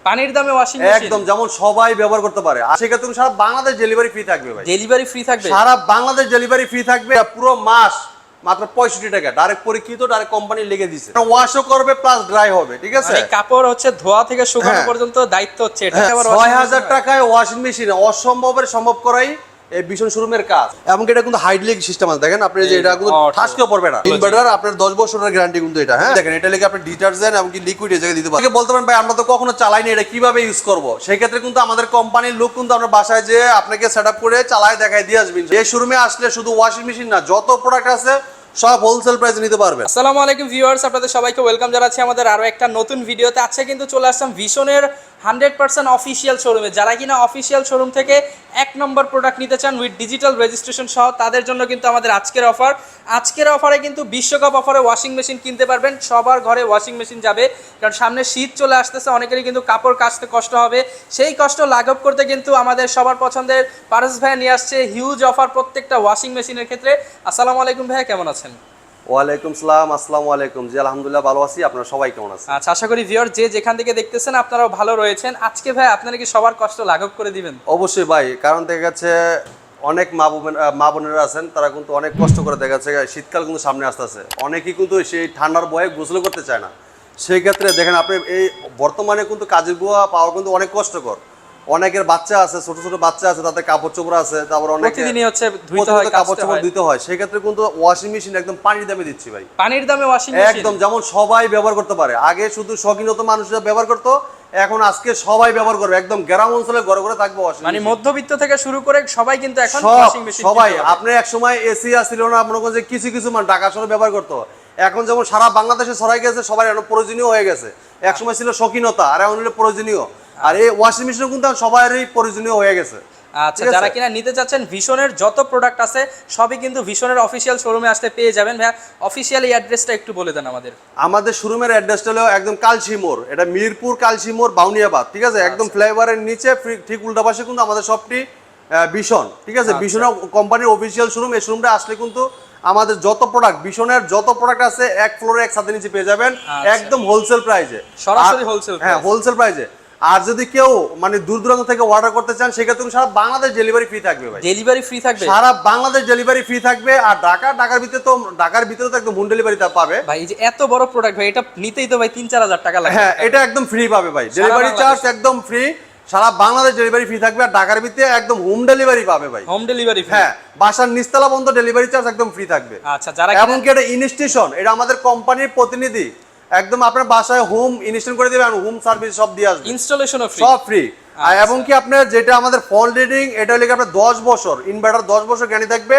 পানির দামে washing machine একদম যেমন সবাই ব্যবহার করতে পারে। আর সেক্ষেত্রে সারা বাংলাদেশ ডেলিভারি ফ্রি থাকবে ভাই। ডেলিভারি ফ্রি থাকবে সারা বাংলাদেশ ডেলিভারি ফ্রি থাকবে পুরো মাস মাত্র 65 টাকা। ডাইরেক্ট পরীক্ষিত, ডাইরেক্ট কোম্পানি লিখে দিয়েছে। ওয়াশও করবে প্লাস ড্রাই হবে, ঠিক আছে? মানে কাপড় হচ্ছে ধোয়া থেকে শুকানো পর্যন্ত দায়িত্ব হচ্ছে এটা। 6000 টাকায় ওয়াশিং মেশিন অসম্ভবের সম্ভব করাই এই ভীষণ শোরুমের কাজ। এবং এটা কিন্তু হাইড্রোলিক সিস্টেম আছে, দেখেন আপনি যে এটা কিন্তু ঠাসকেও পড়বে না। ইনভার্টার আপনার 10 বছরের গ্যারান্টি কিন্তু এটা। হ্যাঁ দেখেন, এটা লেগে আপনি ডিটারজেন্ট এবং কি লিকুইড এই জায়গায় দিতে পারেন। বলতে পারেন ভাই আমরা তো কখনো চালাইনি, এটা কিভাবে ইউজ করব? সেই ক্ষেত্রে কিন্তু আমাদের কোম্পানির লোক কিন্তু আপনার বাসায় যে আপনাকে সেটআপ করে চালায় দেখায় দিয়ে আসবেন। এই শোরুমে আসলে শুধু ওয়াশিং মেশিন না, যত প্রোডাক্ট আছে সব হোলসেল প্রাইসে নিতে পারবেন। আসসালামু আলাইকুম ভিউয়ার্স, আপনাদের সবাইকে ওয়েলকাম জানাচ্ছি আমাদের আরো একটা নতুন ভিডিওতে। আজকে কিন্তু চলে আসলাম ভীষণের 100% অফিসিয়াল শোরুমে। যারা কিনা অফিসিয়াল শোরুম থেকে এক নম্বর প্রোডাক্ট নিতে চান উইথ ডিজিটাল রেজিস্ট্রেশন সহ, তাদের জন্য কিন্তু আমাদের আজকের অফারে কিন্তু বিশ্বকাপ অফারে ওয়াশিং মেশিন কিনতে পারবেন। সবার ঘরে ওয়াশিং মেশিন যাবে, কারণ সামনে শীত চলে আসতেছে, অনেকেরই কিন্তু কাপড় কাচতে কষ্ট হবে। সেই কষ্ট লাঘব করতে কিন্তু আমাদের সবার পছন্দের পারস ভাইয়া নিয়ে আসছে হিউজ অফার প্রত্যেকটা ওয়াশিং মেশিনের ক্ষেত্রে। আসসালামু আলাইকুম ভাইয়া, কেমন আছেন? ওয়ালাইকুম সালাম। আসসালামু আলাইকুম। জি আলহামদুলিল্লাহ ভালো আছি, আপনারা সবাই কেমন আছেন? আচ্ছা, আশা করি ভিউয়ার যে যেখান থেকে দেখতেছেন আপনারাও ভালো রয়েছেন। আজকে ভাই আপনারা কি সবার কষ্ট লাঘব করে দিবেন? অবশ্যই ভাই, কারণ দেখা যাচ্ছে অনেক মা বোনেরা আছেন, তারা কিন্তু অনেক কষ্ট করে, দেখা যাচ্ছে শীতকাল কিন্তু সামনে আসতেছে, অনেকেই কিন্তু সেই ঠান্ডার ভয়ে গোসল করতে চায় না। সেই ক্ষেত্রে দেখেন আপনি এই বর্তমানে কিন্তু কাজের বুয়া পাওয়া কিন্তু অনেক কষ্টকর। অনেকের বাচ্চা আছে, ছোট ছোট বাচ্চা আছে, তাদের কাপড় চোপড় আছে, তারপর অনেক প্রতিদিনই হচ্ছে ধুইতে হয়, কাপড় চোপড় দিতে হয়। সেই ক্ষেত্রে কিন্তু ওয়াশিং মেশিন একদম পানির দামে দিচ্ছি ভাই। পানির দামে ওয়াশিং মেশিন একদম যেমন সবাই ব্যবহার করতে পারে। আগে শুধু শৌখিনত মানুষরা ব্যবহার করতো, এখন আজকে সবাই ব্যবহার করবে। একদম গ্রাম অঞ্চলে ঘরে ঘরে থাকবে ওয়াশিং মেশিন। মানে মধ্যবিত্ত থেকে শুরু করে সবাই কিন্তু এখন ওয়াশিং মেশিন সবাই। আপনি এক সময় এসি আসছিল না, মনে করেন যে কিছু কিছু মানে ঢাকা শহরে ব্যবহার করতো, এখন যেমন সারা বাংলাদেশে ছড়াই গেছে, সবাই এখন প্রয়োজনীয় হয়ে গেছে। এক সময় ছিল শৌখিনতা, আর এখন হলো প্রয়োজনীয়। আর এই ওয়াশিং মেশিন কিন্তু সবারই প্রয়োজনীয় হয়ে গেছে। আচ্ছা, যারা কিনা নিতে চাচ্ছেন ভীষণের যত প্রোডাক্ট আছে সবই কিন্তু ভীষণের অফিসিয়াল শোরুমে আসতে পেয়ে যাবেন। ভাইয়া অফিসিয়াল এই অ্যাড্রেসটা একটু বলে দেন আমাদের। আমাদের শোরুমের অ্যাড্রেসটা হলো একদম কালশি মোড়, এটা মিরপুর কালশি মোড়, বাউনিয়াবাদ, ঠিক আছে? একদম ফ্লাইওভারের নিচে ঠিক উল্টা পাশে কিন্তু আমাদের শপটি ভীষণ, ঠিক আছে? ভীষণ কোম্পানির অফিসিয়াল শোরুম। এই শোরুমটা আসলে কিন্তু আমাদের যত প্রোডাক্ট, ভীষণের যত প্রোডাক্ট আছে এক ফ্লোরে একসাথে নিচে পেয়ে যাবেন, একদম হোলসেল প্রাইসে, সরাসরি হোলসেল। হ্যাঁ হোলসেল প্রাইসে। আর যদি কেউ মানে দূর দূরান্ত থেকে অর্ডার করতে চান, সেক্ষেত্রে সারা বাংলাদেশ ডেলিভারি ফ্রি থাকবে ভাই। ডেলিভারি ফ্রি থাকবে সারা বাংলাদেশ ডেলিভারি ফ্রি থাকবে। আর ঢাকার ভিতরে তো একদম হোম ডেলিভারি পাবে ভাই। এই যে এত বড় প্রোডাক্ট ভাই, এটা নিতেই তো ভাই 3-4 হাজার টাকা লাগে। হ্যাঁ, এটা একদম ফ্রি পাবে ভাই, ডেলিভারি চার্জ একদম ফ্রি। সারা বাংলাদেশ ডেলিভারি ফ্রি থাকবে। আর ঢাকার ভিতরে একদম হোম ডেলিভারি পাবে ভাই। Home delivery free. হ্যাঁ, বাসার নিচতলা পর্যন্ত ডেলিভারি চার্জ একদম ফ্রি থাকবে। আচ্ছা, যারা এমনকি এটা ইনস্টেশন, এটা আমাদের কোম্পানির প্রতিনিধি একদম আপনার বাসায় হোম ইনস্টল করে দিবে, আর হোম সার্ভিস সব দিয়ে আসবে, ইনস্টলেশনও ফ্রি, সব ফ্রি। আর এবং কি আপনার যেটা আমাদের ফল রিডিং, এটা লেগে আপনার 10 বছর ইনভার্টার 10 বছর গ্যারান্টি থাকবে।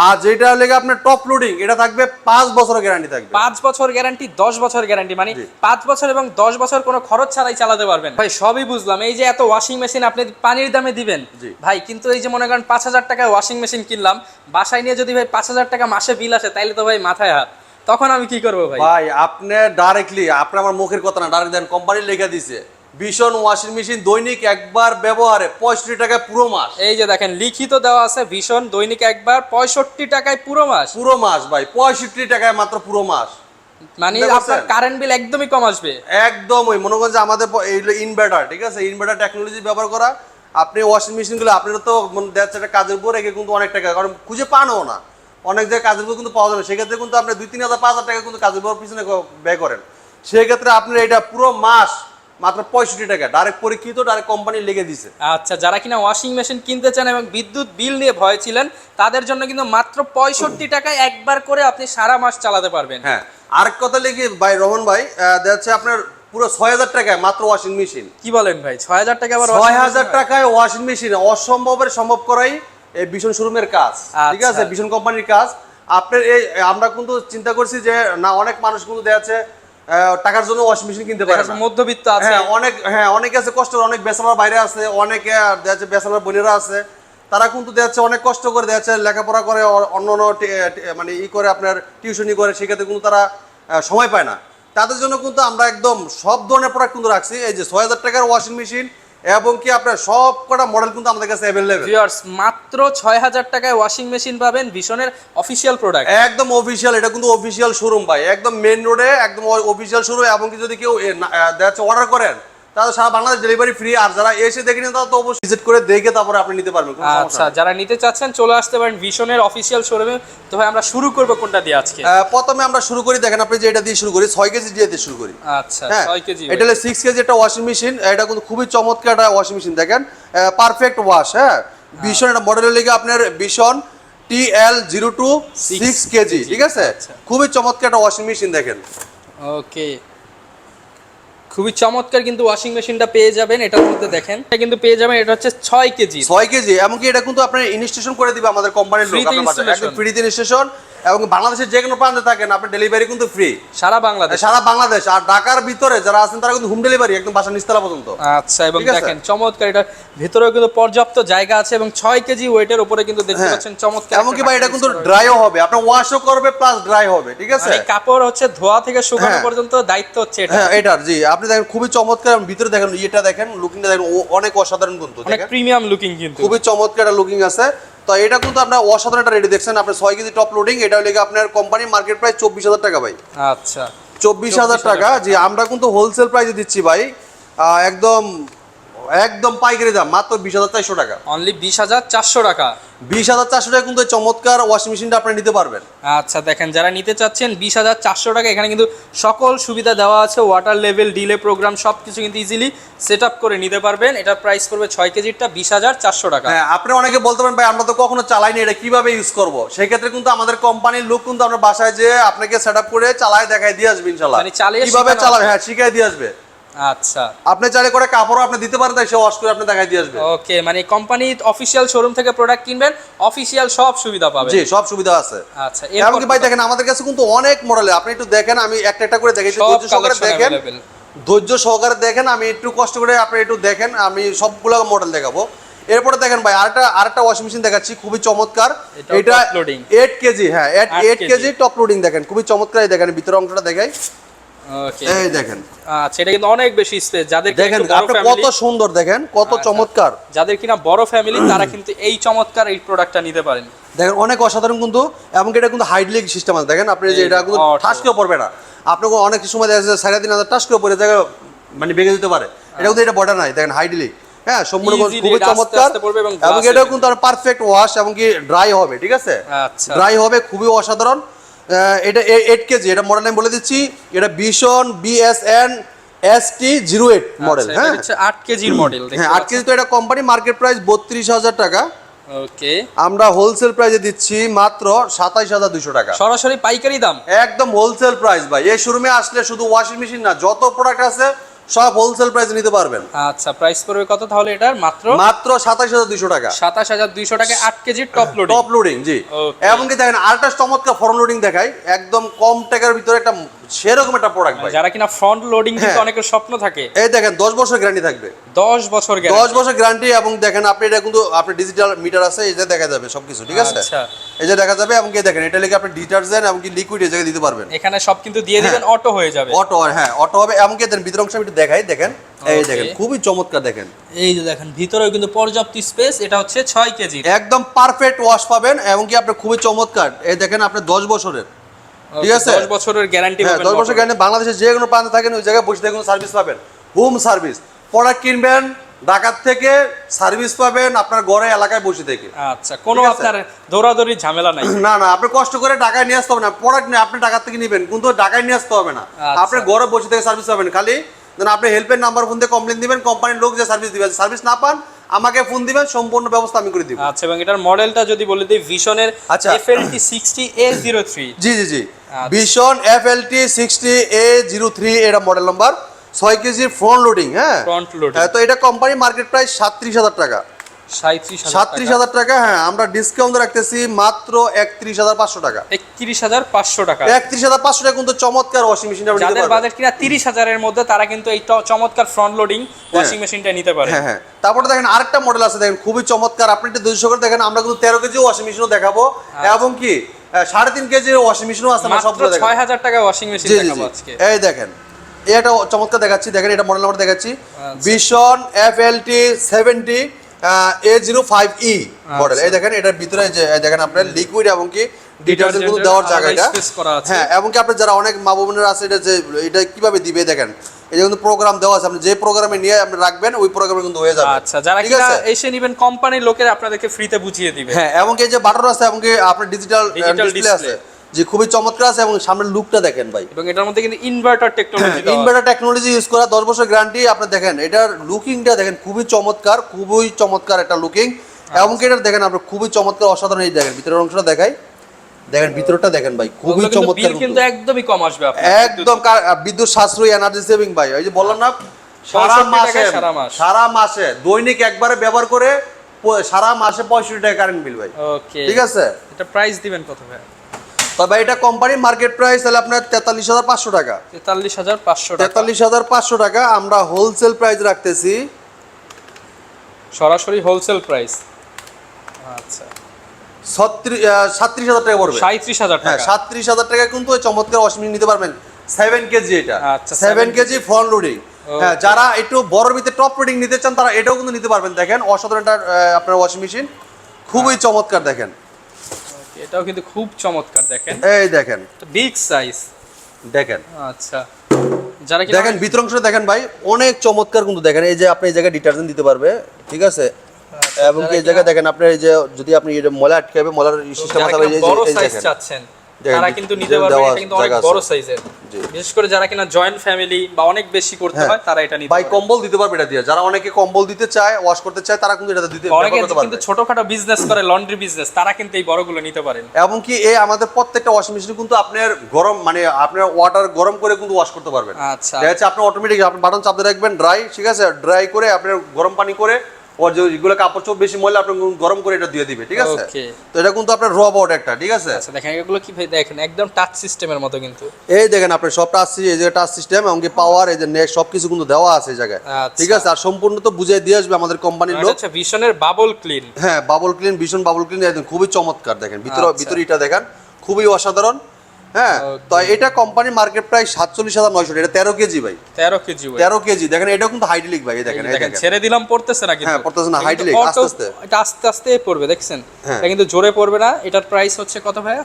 আর যেটা লেগে আপনার টপ লোডিং, এটা থাকবে 5 বছরের গ্যারান্টি থাকবে। 5 বছর গ্যারান্টি, 10 বছর গ্যারান্টি, মানে 5 বছর এবং 10 বছর কোনো খরচ ছাড়াই চালাতে পারবেন ভাই। সবই বুঝলাম। এই যে এত ওয়াশিং মেশিন আপনি পানির দামে দিবেন ভাই, কিন্তু এই যে মনে করেন 5000 টাকায় ওয়াশিং মেশিন কিনলাম, বাসায় নিয়ে যদি ভাই 5000 টাকা মাসে বিল আসে, তাইলে তো ভাই মাথায় হাত। তখন আমি কি করবো ভাই? ভাই আপনি ডাইরেক্টলি, আপনি আমার মুখের কথা না, ডাইরেক্ট দেন, কোম্পানি লেখা দিছে ভীষণ ওয়াশিং মেশিন দৈনিক একবার ব্যবহারে 65 টাকায় পুরো মাস। এই যে দেখেন লিখিত দেওয়া আছে, ভীষণ দৈনিক একবার 65 টাকায় পুরো মাস। পুরো মাস ভাই, 65 টাকায় মাত্র পুরো মাস। মানে আপনার কারেন্ট বিল একদমই কম আসবে। একদম ওই মনে করেন যে আমাদের এই ইনভার্টার, ঠিক আছে? ইনভার্টার টেকনোলজি ব্যবহার করা আপনি ওয়াশিং মেশিনগুলো, আপনারা তো দেখছেন একটা কাজের উপর রেখে কিন্তু অনেক টাকা, কারণ খুঁজে পানও না, অনেক জায়গায় কাজের উপর কিন্তু পাওয়া যাবে। সেক্ষেত্রে কিন্তু আপনি 2-3 হাজার 5 হাজার টাকা কিন্তু কাজের উপর পিছনে ব্যয় করেন। সেক্ষেত্রে আপনার এটা পুরো মাস মাত্র 65 টাকা, ডাইরেক্ট পরীক্ষিত, ডাইরেক্ট কোম্পানি লিখে দিছে। আচ্ছা, যারা কিনা ওয়াশিং মেশিন কিনতে চান এবং বিদ্যুৎ বিল নিয়ে ভয় ছিলেন, তাদের জন্য কিন্তু মাত্র 65 টাকায় একবার করে আপনি সারা মাস চালাতে পারবেন। হ্যাঁ, আরেক কথা লিখি ভাই, রহমান ভাই, যাচ্ছে আপনার পুরো 6000 টাকায় মাত্র ওয়াশিং মেশিন। কি বলেন ভাই, 6000 টাকা? আবার 6000 টাকায় ওয়াশিং মেশিন অসম্ভবের সম্ভব করাই এই ভীষণ শোরুমের কাজ, ঠিক আছে? ভীষণ কোম্পানির কাজ। আপনার এই আমরা কিন্তু চিন্তা করছি যে না, অনেক মানুষ কিন্তু দেখা যাচ্ছে টাকার জন্য ওয়াশিং মেশিন কিনতে পারে না, মধ্যবিত্ত আছে। অনেকে আছে কষ্ট, অনেক বেসালার বাইরে আছে, অনেকে দেখা যাচ্ছে বেসালার বোনেরা আছে, তারা কিন্তু দেখা যাচ্ছে অনেক কষ্ট করে দেখা যাচ্ছে লেখাপড়া করে, অন্য মানে করে আপনার টিউশনি করে, সেক্ষেত্রে কিন্তু তারা সময় পায় না। তাদের জন্য কিন্তু আমরা একদম সব ধরনের প্রোডাক্ট কিন্তু রাখছি। এই যে 6000 টাকার ওয়াশিং মেশিন এবং কি আপনার সব কটা মডেল কিন্তু আমাদের কাছে অ্যাভেলেবল। ভিউয়ার্স, মাত্র 6000 টাকায় ওয়াশিং মেশিন পাবেন ভীষণের অফিশিয়াল প্রোডাক্ট, একদম অফিশিয়াল। এটা কিন্তু অফিশিয়াল শোরুম ভাই, একদম মেইন রোডে একদম অফিশিয়াল শোরুম। এবং কি যদি কেউ দেখা যাচ্ছে অর্ডার করেন, তাহলে সারা বাংলাদেশ ডেলিভারি ফ্রি। আর যারা এসে দেখে নিন তারা তো অবশ্যই ভিজিট করে দেখে তারপরে আপনি নিতে পারবেন। আচ্ছা, যারা নিতে চাচ্ছেন চলে আসতে পারেন ভিশনের অফিসিয়াল শোরুমে। তো ভাই আমরা শুরু করব কোনটা দিয়ে আজকে? প্রথমে আমরা শুরু করি, দেখেন আপনি যে এটা দিয়ে শুরু করি 6 কেজি দিয়ে শুরু করি। আচ্ছা, 6 কেজি। এটা হলো 6 কেজি একটা ওয়াশিং মেশিন। এটা কিন্তু খুবই চমৎকার একটা ওয়াশিং মেশিন, দেখেন পারফেক্ট ওয়াশ। হ্যাঁ, ভিশন এটা মডেলের লেগে আপনার ভিশন TL02 6 কেজি, ঠিক আছে? খুবই চমৎকার একটা ওয়াশিং মেশিন দেখেন। ওকে, খুবই চমৎকার কিন্তু ওয়াশিং মেশিনটা পেয়ে যাবেন। এটার মধ্যে দেখেন এটা কিন্তু পেয়ে যাবেন, এটা হচ্ছে 6 কেজি। 6 কেজি, এমনকি এটা কিন্তু আপনার ইনস্টেলেশন করে দিবে আমাদের কোম্পানির লোক। আপনার বাসায় একদম ফ্রিতে ইনস্টেলেশন, এবং বাংলাদেশের যে কোনো প্রান্তে থাকেন আপনার ডেলিভারি কিন্তু ফ্রি সারা বাংলাদেশ। সারা বাংলাদেশ। আর ঢাকার ভিতরে যারা আছেন তারা কিন্তু হোম ডেলিভারি একদম বাসার নিচতলা পর্যন্ত। আচ্ছা, এবং দেখেন চমৎকার, এটার ভিতরেও কিন্তু পর্যাপ্ত জায়গা আছে এবং 6 কেজি ওয়েটের উপরে কিন্তু দেখতে পাচ্ছেন চমৎকার। এমনকি ভাই এটা কিন্তু ড্রাইও হবে, আপনার ওয়াশও করবে প্লাস ড্রাই হবে, ঠিক আছে? মানে কাপড় হচ্ছে ধোয়া থেকে শুকানো পর্যন্ত দায়িত্ব হচ্ছে এটা। হ্যাঁ, এটার জি আপনি দেখেন খুবই চমৎকার। ভিতরে দেখেন এটা দেখেন লুকিংটা দেখেন অনেক অসাধারণ কিন্তু, অনেক প্রিমিয়াম লুকিং কিন্তু, খুবই চমৎকার একটা লুকিং আছে। তো এটা কিন্তু আপনার অসাধারণ একটা রেডি দেখছেন আপনার 6 কেজি টপ লোডিং। এটা হলো আপনার কোম্পানি মার্কেট প্রাইস 24,000 টাকা ভাই। আচ্ছা, 24,000 টাকা। জি আমরা কিন্তু হোলসেল প্রাইসে দিচ্ছি ভাই, একদম একদম পাইকারি দাম মাত্র 20,400 টাকা। অনলি 20,400 টাকা। 20,400 টাকা কিন্তু চমৎকার ওয়াশিং মেশিনটা আপনি নিতে পারবেন। আচ্ছা, দেখেন যারা নিতে চাচ্ছেন 20,400 টাকা। এখানে কিন্তু সকল সুবিধা দেওয়া আছে, ওয়াটার লেভেল, ডিলে প্রোগ্রাম সবকিছু কিন্তু ইজিলি সেট আপ করে নিতে পারবেন। এটার প্রাইস পড়বে 6 কেজিরটা 20,400 টাকা। হ্যাঁ, আপনি অনেকে বলতে পারেন ভাই আমরা তো কখনো চালাইনি, এটা কিভাবে ইউজ করব? সেই ক্ষেত্রে কিন্তু আমাদের কোম্পানির লোক কিন্তু আপনার বাসায় যে আপনাকে সেট আপ করে চালায় দেখায় দিয়ে আসবে ইনশাআল্লাহ। মানে চালিয়ে কিভাবে চালাবে, হ্যাঁ শিখাই দিয়ে আসবে। আচ্ছা, আপনি চাইলে করে কাপড়ও আপনি দিতে পারেন, তাই সে ওয়াশ করে আপনি দেখাই দিয়ে আসবে। ওকে, মানে কোম্পানি অফিশিয়াল শোরুম থেকে প্রোডাক্ট কিনবেন, অফিশিয়াল সব সুবিধা পাবেন। জি, সব সুবিধা আছে। আচ্ছা, এমনকি ভাই দেখেন আমাদের কাছে কিন্তু অনেক মডেল, আপনি একটু দেখেন, আমি একটা একটা করে দেখেছি, ধৈর্য সহকারে দেখেন, ধৈর্য সহকারে দেখেন, আমি একটু কষ্ট করে আপনি একটু দেখেন, আমি সবগুলো মডেল দেখাবো। এরপরে দেখেন ভাই আরেকটা ওয়াশিং মেশিন দেখাচ্ছি, খুবই চমৎকার। এটা 8 কেজি, হ্যাঁ 8 কেজি টপ লোডিং দেখেন, খুবই চমৎকার। এই দেখেন ভিতরের অংশটা দেখাই, ওকে এই দেখেন। আচ্ছা, এটা কিন্তু অনেক বেশি স্পেস। যাদের দেখেন আপনি কত সুন্দর, দেখেন কত চমৎকার। যাদের কিনা বড় ফ্যামিলি তারা কিন্তু এই চমৎকার এই প্রোডাক্টটা নিতে পারেন। দেখেন অনেক অসাধারণ কিন্তু, এমনকি এটা কিন্তু হাইড্রোলিক সিস্টেম আছে। দেখেন আপনি যে এটা কিন্তু ঠাসকেও পড়বে না, আপনাকে অনেক সময় দেখা যাচ্ছে 3,500 টাসকেও পড়ে জায়গা মানে ভেঙে দিতে পারে। এটা কিন্তু এটা বর্ডার নাই, দেখেন হাইড্রোলিক। হ্যাঁ, সম্পূর্ণ খুবই চমৎকার। এবং এটা কিন্তু আর পারফেক্ট ওয়াশ এবং কি ড্রাই হবে, ঠিক আছে? আচ্ছা, ড্রাই হবে, খুবই অসাধারণ। এটা 8 কেজি, এটা মডেল আমি বলে দিচ্ছি, এটা ভিশন BSN ST08 মডেল। হ্যাঁ, এটা হচ্ছে 8 কেজির মডেল। হ্যাঁ 8 কেজি। তো এটা কোম্পানি মার্কেট প্রাইস 32,000 টাকা। ওকে, আমরা হোলসেল প্রাইসে দিচ্ছি মাত্র 27,200 টাকা। সরাসরি পাইকারি দাম, একদম হোলসেল প্রাইস ভাই। এই শোরুমে আসলে শুধু ওয়াশিং মেশিন না, যত প্রোডাক্ট আছে সব হোলসেল প্রাইসে নিতে পারবেন। আচ্ছা, প্রাইস পড়বে কত তাহলে এটার? মাত্র 27,200 টাকা। 27,200 টাকা 8 KG top loading. Top loading, জি। এবং কি দেখেন আরেকটা চমৎকার ফ্রন্ট লোডিং দেখাই, একদম কম টাকার ভিতরে একটা সেরকম একটা প্রোডাক্ট ভাই। যারা কিনা ফ্রন্ট লোডিং কিন্তু অনেকের স্বপ্ন থাকে। এই দেখেন 10 বছর গ্যারান্টি থাকবে। 10 বছর গ্যারান্টি, 10 বছর গ্যারান্টি। এবং দেখেন আপনি এটা কিন্তু আপনি ডিজিটাল মিটার আছে, এই যে দেখা যাবে সবকিছু, ঠিক আছে? আচ্ছা, এই যে দেখা যাবে। এবং কি দেখেন এটা লিখে আপনি ডিটারজেন্ট এবং কি লিকুইড এই জায়গায় দিতে পারবেন। এখানে সব কিন্তু দিয়ে দিবেন, অটো হয়ে যাবে। অটো, হ্যাঁ অটো হবে। এবং কি দেন ভিতর অংশ আমি একটু দেখাই, দেখেন এই দেখেন খুবই চমৎকার। দেখেন এই যে দেখেন ভিতরেও কিন্তু পর্যাপ্ত স্পেস। এটা হচ্ছে 6 কেজি, একদম পারফেক্ট ওয়াশ পাবেন। এবং কি আপনি খুবই চমৎকার। এই দেখেন আপনি 10 বছরের, ঠিক আছে? 10 বছরের গ্যারান্টি পাবেন। 10 বছর গ্যারান্টি। বাংলাদেশের যে কোনো প্রান্তে থাকেন ওই জায়গায় বসে থেকে সার্ভিস পাবেন, হোম সার্ভিস। প্রোডাক্ট কিনবেন ঢাকার থেকে, সার্ভিস পাবেন আপনার ঘরে এলাকায় বসে থেকে। আচ্ছা, কোনো আপনার দৌড়াদৌড়ি ঝামেলা নাই। না না, আপনি কষ্ট করে ঢাকায় নিয়ে আসতে হবে না। প্রোডাক্ট নিয়ে আপনি ঢাকা থেকে নেবেন, কিন্তু ঢাকায় নিয়ে আসতে হবে না। আপনি ঘরে বসে থেকে সার্ভিস পাবেন। খালি আপনি হেল্পের নাম্বার ফোন দিয়ে কমপ্লেন দিবেন, কোম্পানির লোক যে সার্ভিস দিবে। সার্ভিস না পান আমাকে ফোন দিবেন, সম্পূর্ণ ব্যবস্থা আমি করে দিব। আচ্ছা, এবং এটার মডেলটা যদি বলে দিই, ভিশনের FLT60A03। জি জি জি, ভিশন FLT60A03 এটা model number. 6 KG front loading. হ্যাঁ, ফ্রন্ট লোডিং। তো এটা কোম্পানি মার্কেট প্রাইস 37,000 টাকা। 37,000 টাকা। হ্যাঁ, আমরা ডিসকাউন্ট রাখতেছি মাত্র 31,500 টাকা। 31,500 টাকা। 31,500 টাকা কিন্তু চমৎকার ওয়াশিং মেশিন আপনি নিতে পারবেন। যাদের বাজেট কিনা 30,000 এর মধ্যে তারা কিন্তু এই চমৎকার ফ্রন্ট লোডিং ওয়াশিং মেশিনটা নিতে পারে। হ্যাঁ হ্যাঁ। তারপরে দেখেন আরেকটা মডেল আছে, দেখেন খুবই চমৎকার। আপনি একটু 200 করে দেখেন, আমরা কিন্তু 13 কেজি ওয়াশিং মেশিনও দেখাবো। এবং কি 3.5 কেজি ওয়াশিং মেশিনও আছে। আমরা সবগুলো দেখাবো। 6,000 টাকা ওয়াশিং মেশিন দেখাবো আজকে। এই দেখেন এটা চমৎকার দেখাচ্ছি। দেখেন এটা মডেল নাম্বার দেখাচ্ছি, ভিশন FLT70 A05E মডেল। এই দেখেন এটার ভিতরে যে দেখেন আপনার লিকুইড এবং কি ডিটারজেন্ট গুলো দেওয়ার জায়গাটা। হ্যাঁ, এবং কি আপনার যারা অনেক মা বোনেরা আছে, এটা যে এটা কিভাবে দিবে দেখেন এই যে কিন্তু প্রোগ্রাম দেওয়া আছে, আপনি যে প্রোগ্রামে নিয়ে আপনি রাখবেন ওই প্রোগ্রামে কিন্তু হয়ে যাবে। আচ্ছা, যারা কিনা এসে নেবেন কোম্পানির লোকেরা আপনাদেরকে ফ্রিতে বুঝিয়ে দিবে। হ্যাঁ, এবং এই যে বাটন আছে এবং কি আপনার ডিজিটাল ডিসপ্লে আছে যে খুবই চমৎকার আছে, এবং সামনের লুকটা দেখেন ভাই। এবং এটার মধ্যে কিন্তু ইনভার্টার টেকনোলজি দাও, ইনভার্টার টেকনোলজি ইউজ করা, 10 বছর গ্যারান্টি। আপনি দেখেন এটার লুকিংটা দেখেন, খুবই চমৎকার একটা লুকিং। এবং কি এটা দেখেন আপনার খুবই চমৎকার, অসাধারণ। এই দেখেন ভিতরের অংশটা দেখাই, দেখেন ভিতরটা দেখেন ভাই, খুবই চমৎকার। কিন্তু একদমই কম আসবে আপনার, একদম বিদ্যুৎ সাশ্রয়ী, এনার্জি সেভিং ভাই। এই যে বললাম না, সারা মাসে দৈনিক একবারে ব্যবহার করে সারা মাসে 65 টাকা কারেন্ট বিল ভাই। ওকে, ঠিক আছে। এটা প্রাইস দিবেন কত ভাই? তবে এটা কোম্পানি মার্কেট প্রাইস তাহলে আপনার 43,500 টাকা। 43,500 টাকা। আমরা হোলসেল প্রাইস রাখতেছি, সরাসরি হোলসেল প্রাইস। আচ্ছা, 37,000 টাকা পড়বে। 37,000 টাকা। হ্যাঁ, 37,000 টাকা কিন্তু চমৎকার ওয়াশিং মেশিন নিতে পারবেন। 7 কেজি এটা। আচ্ছা, 7 কেজি ফ্রন্ট লোডিং। হ্যাঁ, যারা একটু বড়র ভিতরে টপ লোডিং নিতে চান তারা এটাও কিন্তু নিতে পারবেন। দেখেন অসাধারণ একটা আপনার ওয়াশিং মেশিন, খুবই চমৎকার। দেখেন এটাও কিন্তু খুব চমৎকার। দেখেন এই দেখেন বিগ সাইজ দেখেন। আচ্ছা, যারা কি দেখেন ভিতর অংশটা দেখেন ভাই, অনেক চমৎকার কিন্তু। দেখেন এই যে আপনি এই জায়গায় ডিটারজেন্ট দিতে পারবে, ঠিক আছে। এবং এই জায়গায় দেখেন আপনার এই যে যদি আপনি এটা ময়লা আটকাবে, ময়লার সিস্টেম আছে, এই যে বড় সাইজ চাচ্ছেন তারা কিন্তু নিতে পারবে। এটা কিন্তু অনেক বড় সাইজের, বিশেষ করে যারা কিনা জয়েন্ট ফ্যামিলি বা অনেক বেশি করতে হয় তারা এটা নিতে পারবে। ভাই কম্বল দিতে পারবে এটা দিয়ে, যারা অনেকে কম্বল দিতে চায়, ওয়াশ করতে চায়, তারা কিন্তু এটা দিতে পারবে। অনেকে কিন্তু ছোটখাটো বিজনেস করে, লন্ড্রি বিজনেস, তারা কিন্তু এই বড়গুলো নিতে পারেন। এবং কি এই আমাদের প্রত্যেকটা ওয়াশিং মেশিন কিন্তু আপনার গরম, মানে আপনার ওয়াটার গরম করে কিন্তু ওয়াশ করতে পারবেন। আচ্ছা, এটা হচ্ছে আপনি অটোমেটিক আপনি বাটন চাপ দিয়ে রাখবেন, ড্রাই, ঠিক আছে। ড্রাই করে আপনার গরম পানি করে, ওর যেগুলো কাপড় চোপড় বেশি ময়লা আপনি গরম করে এটা দিয়ে দিবে, ঠিক আছে। তো এটা কিন্তু আপনার রোবট একটা, ঠিক আছে। আচ্ছা, দেখেন এগুলো কি ভাই, দেখেন একদম টাচ সিস্টেমের মতো কিন্তু। এই দেখেন আপনি সব টাচ, এই যে টাচ সিস্টেম, এমনকি পাওয়ার, এই যে নেট, সবকিছু কিন্তু দেওয়া আছে এই জায়গায়, ঠিক আছে। আর সম্পূর্ণ তো বুঝিয়ে দিয়ে আসবে আমাদের কোম্পানির লোক। আচ্ছা, ভিশনের বাবল ক্লিন। হ্যাঁ, bubble clean, vision bubble clean, একদম খুবই চমৎকার। দেখেন ভিতরে এটা দেখেন, খুবই অসাধারণ। হ্যাঁ, তো এটা কোম্পানি মার্কেট প্রাইস 47,900। এটা 13 কেজি ভাই, 13 কেজি। দেখেন এটা কিন্তু হাইড্রোলিক ভাই, দেখেন এই দেখেন ছেড়ে দিলাম, পড়তেছে না কিন্তু। হ্যাঁ, পড়তেছে না, হাইড্রোলিক, এটা আস্তে আস্তে পড়বে, দেখছেন। এটা কিন্তু জোরে পড়বে না। এটার প্রাইস হচ্ছে কত ভাইয়া?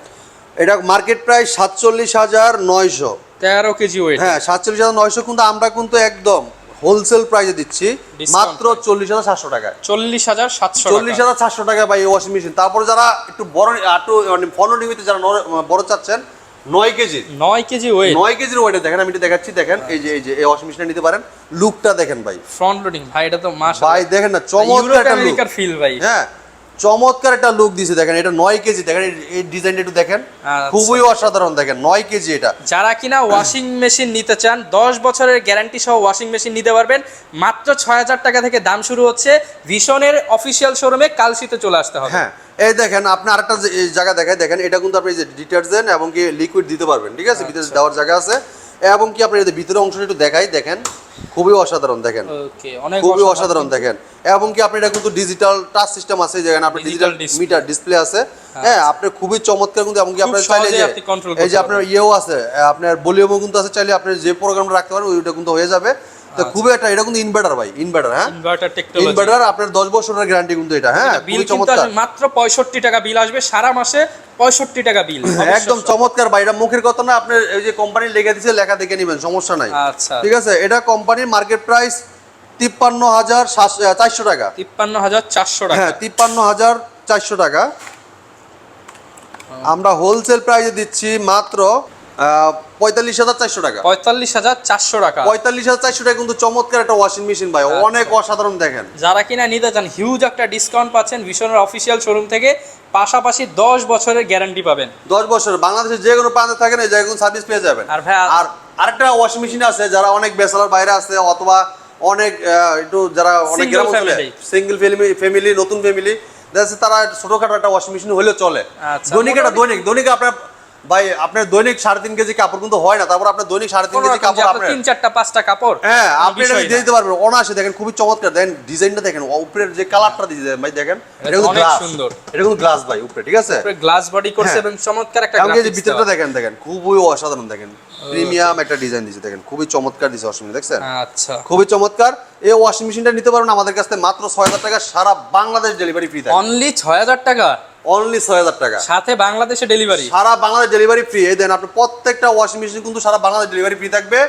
এটা মার্কেট প্রাইস 47,900, 13 কেজি ওয়েট। হ্যাঁ 47,900, কিন্তু আমরা কিন্তু একদম হোলসেল প্রাইসে দিচ্ছি মাত্র 40,700 টাকায়। 40,700 টাকা ভাই এই ওয়াশিং মেশিন। তারপর যারা একটু বড়, একটু মানে ফোনোডিমিতে যারা বড় চাচ্ছেন, 9 কেজি ওয়েট, 9 কেজির ওয়েটে দেখেন, আমি এটা দেখাচ্ছি। দেখেন এই যে এই ওয়াশিং মেশিনটা নিতে পারেন। লুকটা দেখেন ভাই, ফ্রন্ট লোডিং ভাই, এটা তো মাশাআল্লাহ ভাই, দেখেন না চমৎকার একটা লুক ফিল ভাই। হ্যাঁ, চমৎকার একটা লুক দিছে। দেখেন এটা 9 কেজি, দেখেন এই ডিজাইনটা একটু দেখেন, খুবই অসাধারণ। দেখেন 9 কেজি এটা। যারা কিনা ওয়াশিং মেশিন নিতে চান, 10 বছরের গ্যারান্টি সহ ওয়াশিং মেশিন নিতে পারবেন মাত্র 6,000 টাকা থেকে দাম শুরু হচ্ছে। ভিশনের অফিসিয়াল শোরুমে কালশীতে চলে আসতে হবে। হ্যাঁ, এই দেখেন আপনি আরেকটা জায়গা দেখায়, দেখেন এটা কিন্তু আপনি যে ডিটারজেন্ট এবং কি লিকুইড দিতে পারবেন, ঠিক আছে। ভিতরে দেওয়ার জায়গা আছে, এবং কি আপনি যদি ভিতরে অংশটা একটু দেখাই, দেখেন খুবই অসাধারণ। দেখেন খুবই অসাধারণ। দেখেন এবং কি আপনি এটা কিন্তু ডিজিটাল টাচ সিস্টেম আছে, দেখেন আপনি ডিজিটাল মিটার ডিসপ্লে আছে। হ্যাঁ, আপনি খুবই চমৎকার কিন্তু। এবং কি আপনার চাইলে এই যে আপনার ইয়েও আছে, আপনার ভলিউমও কিন্তু আছে, চাইলে আপনি যে প্রোগ্রামটা রাখতে পারেন ওইটা কিন্তু হয়ে যাবে। তো খুবই একটা, এটা কিন্তু ইনভার্টার ভাই, ইনভার্টার। হ্যাঁ, ইনভার্টার আপনার 10 বছরের গ্যারান্টি কিন্তু এটা। হ্যাঁ, খুবই চমৎকার। মাত্র 65 টাকা বিল আসবে সারা মাসে, 65 টাকা বিল, একদম চমৎকার ভাই। এটা মুখের কথা না, আপনার এই যে কোম্পানি লেখা দিয়েছে, লেখা দেখে নেবেন, সমস্যা নাই। আচ্ছা, ঠিক আছে। এটা কোম্পানির মার্কেট প্রাইস 53,400 টাকা। 53,400 টাকা। হ্যাঁ, 53,400 টাকা। আমরা হোলসেল প্রাইসে দিচ্ছি মাত্র 45,400 টাকা। 45,400 টাকা। 45,400 টাকা কিন্তু চমৎকার একটা ওয়াশিং মেশিন ভাই, অনেক অসাধারণ। দেখেন যারা কিনা নিতে চান, হিউজ একটা ডিসকাউন্ট পাচ্ছেন ভিশনের অফিসিয়াল শোরুম থেকে, পাশাপাশি 10 বছরের গ্যারান্টি পাবেন। 10 বছর বাংলাদেশের যে কোনো প্রান্তে থাকেন, এই জায়গায় সার্ভিস পেয়ে যাবেন। আর ভাই আরেকটা ওয়াশিং মেশিন আছে, যারা অনেক ব্যাচেলর বাইরে আছে, অথবা অনেক একটু যারা অনেক সিঙ্গেল ফ্যামিলি, নতুন ফ্যামিলি, তারা ছোটখাটো একটা ওয়াশিং মেশিন হলেও চলে। দৈনিক আপনার ভাই, আপনার দৈনিক 3.5 কেজি কাপড় কিন্তু হয় না। তারপর আপনার দৈনিক 3.5 কেজি কাপড়, আপনার 3, 4, 5টা কাপড়, হ্যাঁ আপনি এটা দিয়ে দিতে পারবেন অনায়াসে। দেখেন খুবই চমৎকার। দেখেন ডিজাইনটা দেখেন, উপরের যে কালারটা দিয়েছে ভাই, দেখেন এটা কিন্তু অনেক সুন্দর। এটা কিন্তু গ্লাস ভাই উপরে, ঠিক আছে, উপরে গ্লাস বডি করছে এবং চমৎকার একটা গ্রাফিক্স। এই ভিতরটা দেখেন খুবই অসাধারণ। দেখেন প্রিমিয়াম একটা ডিজাইন দিয়েছে, দেখেন খুবই চমৎকার দিয়েছে ওয়াশিং মেশিন, দেখছেন। আচ্ছা, খুবই চমৎকার। এই ওয়াশিং মেশিনটা নিতে পারবেন আমাদের কাছ থেকে মাত্র 6,000 টাকা, সারা বাংলাদেশ ডেলিভারি ফ্রি থাকে। অনলি 6,000 টাকা, অনলি 6,000 টাকা, সাথে বাংলাদেশে ডেলিভারি, সারা বাংলাদেশ ডেলিভারি ফ্রি। এই দেন আপনি প্রত্যেকটা ওয়াশিং মেশিন কিন্তু সারা বাংলাদেশ ডেলিভারি ফ্রি থাকবে।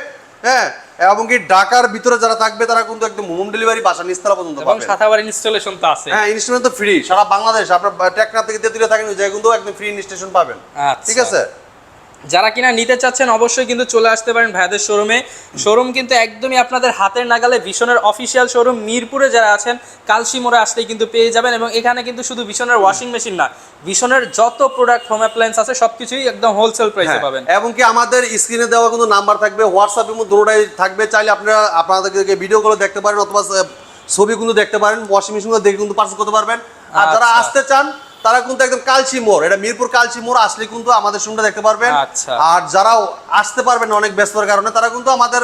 হ্যাঁ, এবং কি ঢাকার ভিতরে যারা থাকবে তারা কিন্তু একদম হোম ডেলিভারি বাসা নিচতলা পর্যন্ত এবং পাবেন। সাথে আবার ইনস্টলেশন তো আছে। হ্যাঁ, ইনস্টলেশন তো ফ্রি সারা বাংলাদেশ। আপনার টেকনাফ থেকে তেতুলিয়া থাকেন ওই জায়গায় কিন্তু একদম ফ্রি ইনস্টলেশন পাবেন। আচ্ছা। ঠিক আছে, যারা কিনা নিতে চাচ্ছেন অবশ্যই কিন্তু চলে আসতে পারেন ভাইয়াদের শোরুমে। শোরুম কিন্তু একদমই আপনাদের হাতের নাগালে, ভীষণের অফিসিয়াল শোরুম। মিরপুরে যারা আছেন কালশি মোড়ে আসলেই কিন্তু পেয়ে যাবেন। এবং এখানে কিন্তু শুধু ভীষণের ওয়াশিং মেশিন না, ভীষণের যত প্রোডাক্ট হোম অ্যাপ্লায়েন্স আছে সবকিছুই একদম হোলসেল প্রাইসে পাবেন। এবং কি আমাদের স্ক্রিনে দেওয়া কিন্তু নাম্বার থাকবে, হোয়াটসঅ্যাপের মধ্যে দুটোটাই থাকবে। চাইলে আপনারা আপনাদেরকে ভিডিওগুলো দেখতে পারেন অথবা ছবি কিন্তু দেখতে পারেন, ওয়াশিং মেশিনগুলো দেখে কিন্তু পারচেজ করতে পারবেন। আর যারা আসতে চান তারা কিন্তু একদম কালচি মোড়, এটা মিরপুর কালচি মোড় আসলে কিন্তু আমাদের শোরুমটা দেখতে পারবেন। আর যারা আসতে পারবেন অনেক ব্যস্ততার কারণে তারা কিন্তু আমাদের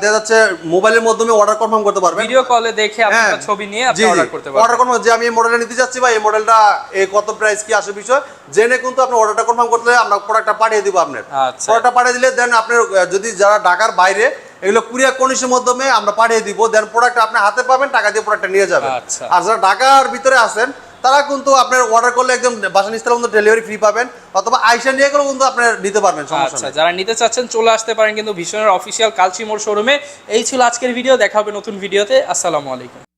দেখা যাচ্ছে মোবাইলের মাধ্যমে অর্ডার কনফার্ম করতে পারবেন, ভিডিও কলে দেখে আপনারা ছবি নিয়ে আপনি অর্ডার করতে পারবেন। অর্ডার কনফার্ম যে আমি এই মডেলটা নিতে যাচ্ছি বা এই মডেলটা কত প্রাইস কি আসে বিষয় জেনে কিন্তু আপনি অর্ডারটা কনফার্ম করতে আমরা প্রোডাক্টটা পাঠিয়ে দিব। আপনার প্রোডাক্টটা পাঠিয়ে দিলে দেন আপনার যদি যারা ঢাকার বাইরে এগুলো কুরিয়ার কন্ডিশনের মাধ্যমে আমরা পাঠিয়ে দিব, দেন প্রোডাক্ট আপনি হাতে পাবেন, টাকা দিয়ে প্রোডাক্টটা নিয়ে যাবেন। আর যারা ঢাকার ভিতরে আছেন তারা কিন্তু আপনার অর্ডার করলে একদম বাসা নিচতলা পর্যন্ত ডেলিভারি ফ্রি পাবেন, অথবা আইসা নিয়ে গেলেও কিন্তু আপনি নিতে পারবেন, সমস্যা নেই। যারা নিতে চাচ্ছেন চলে আসতে পারেন কিন্তু ভীষণের অফিসিয়াল কালচি মোড় শোরুমে। এই ছিল আজকের ভিডিও, দেখা হবে নতুন ভিডিওতে। আসসালামু আলাইকুম।